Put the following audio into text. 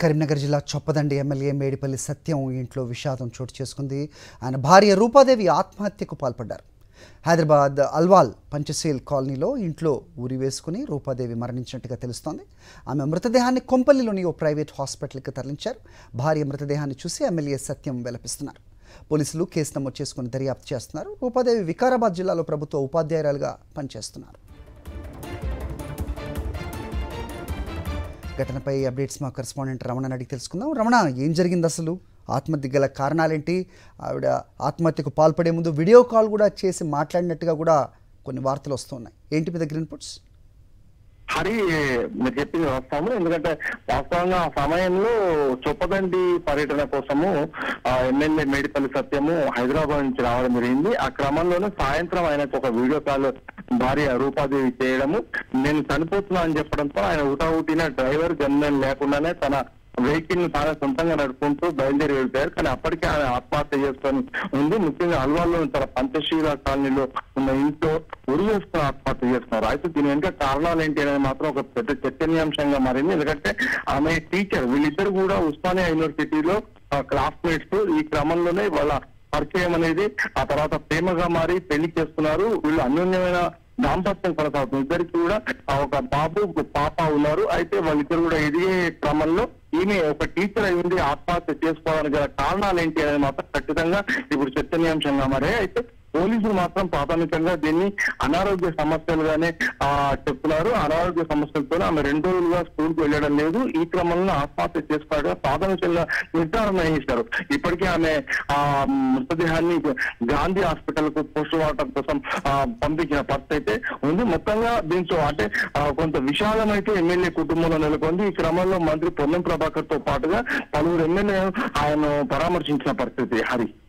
కరీంనగర్ జిల్లా చొప్పదండి ఎమ్మెల్యే మేడిపల్లి సత్యం ఇంట్లో విషాదం చోటు చేసుకుంది. ఆయన భార్య రూపాదేవి ఆత్మహత్యకు పాల్పడ్డారు. హైదరాబాద్ అల్వాల్ పంచశీల్ కాలనీలో ఇంట్లో ఉరి వేసుకుని రూపాదేవి మరణించినట్టుగా తెలుస్తోంది. ఆమె మృతదేహాన్ని కొంపల్లిలోని ఓ ప్రైవేట్ హాస్పిటల్కి తరలించారు. భార్య మృతదేహాన్ని చూసి ఎమ్మెల్యే సత్యం విలపిస్తున్నారు. పోలీసులు కేసు నమోదు చేసుకుని దర్యాప్తు చేస్తున్నారు. రూపాదేవి వికారాబాద్ జిల్లాలో ప్రభుత్వ ఉపాధ్యాయురాలుగా పనిచేస్తున్నారు. ఘటనపై అప్డేట్స్ మా కరెస్పాండెంట్ రమణ అడిగి తెలుసుకుందాం. రమణ, ఏం జరిగింది అసలు? ఆత్మహత్య గల కారణాలేంటి? ఆవిడ ఆత్మహత్యకు పాల్పడే ముందు వీడియో కాల్ కూడా చేసి మాట్లాడినట్టుగా కూడా కొన్ని వార్తలు వస్తున్నాయి. ఏంటి మీ దగ్గర ఇన్పుట్స్? హరి, మీరు చెప్పింది వస్తాము. ఎందుకంటే వాస్తవంగా ఆ సమయంలో చొప్పదండి పర్యటన కోసము ఎమ్మెల్యే మేడిపల్లి సత్యము హైదరాబాద్ నుంచి రావడం జరిగింది. ఆ క్రమంలోనే సాయంత్రం ఆయనకు ఒక వీడియో కాల్ భార్య రూపాదేవి చేయడము, నేను చనిపోతున్నా అని చెప్పడంతో ఆయన ఊటాఊటిన డ్రైవర్ గన్మెన్ లేకుండానే తన వెహికల్ ని తానే సొంతంగా నడుపుకుంటూ బయలుదేరి వెళ్ళిపోయారు. కానీ అప్పటికే ఆయన ఆత్మహత్య చేసుకొని ఉంది. ముఖ్యంగా అల్వాల్లో తన పంచశీల కాలనీలో ఉన్న ఇంట్లో ఉరి వేసుకుని ఆత్మహత్య చేస్తున్నారు. అయితే దీని వెనుక కారణాలు ఏంటి అనేది మాత్రం ఒక పెద్ద చర్చనీయాంశంగా మారింది. ఎందుకంటే ఆమె టీచర్, వీళ్ళిద్దరు కూడా ఉస్మానియా యూనివర్సిటీలో క్లాస్మేట్స్. ఈ క్రమంలోనే వాళ్ళ పరిచయం అనేది ఆ తర్వాత ప్రేమగా మారి పెళ్లి చేస్తున్నారు. వీళ్ళు అన్యోన్యమైన దాంపత్యం కొనసాగుతుంది. ఇద్దరికి కూడా ఒక బాబు ఒక పాప ఉన్నారు. అయితే వాళ్ళిద్దరు కూడా ఎదిగే క్రమంలో ఈమె ఒక టీచర్ అయింది ఆత్మహత్య చేసుకోవడానికి గల కారణాలు ఏంటి అనేది మాత్రం ఖచ్చితంగా ఇప్పుడు చర్చనీయాంశంగా మారే. అయితే పోలీసులు మాత్రం ప్రాథమికంగా దీన్ని అనారోగ్య సమస్యలుగానే చెప్తున్నారు. అనారోగ్య సమస్యలతో ఆమె 2 రోజులుగా స్కూల్కి వెళ్ళడం లేదు. ఈ క్రమంలో ఆత్మహత్య చేసుకోవడం ప్రాథమికంగా నిర్ధారణ చేశారు. ఇప్పటికే ఆమె మృతదేహాన్ని గాంధీ హాస్పిటల్ కు పోస్ట్ మార్టం కోసం పంపించిన పరిస్థితి అయితే ఉంది. మొత్తంగా దీంతో అంటే కొంత విషాదం అయితే ఎమ్మెల్యే కుటుంబంలో నెలకొంది. ఈ క్రమంలో మంత్రి పొన్నం ప్రభాకర్ తో పాటుగా పలువురు ఎమ్మెల్యే ఆయన పరామర్శించిన పరిస్థితి. హరి.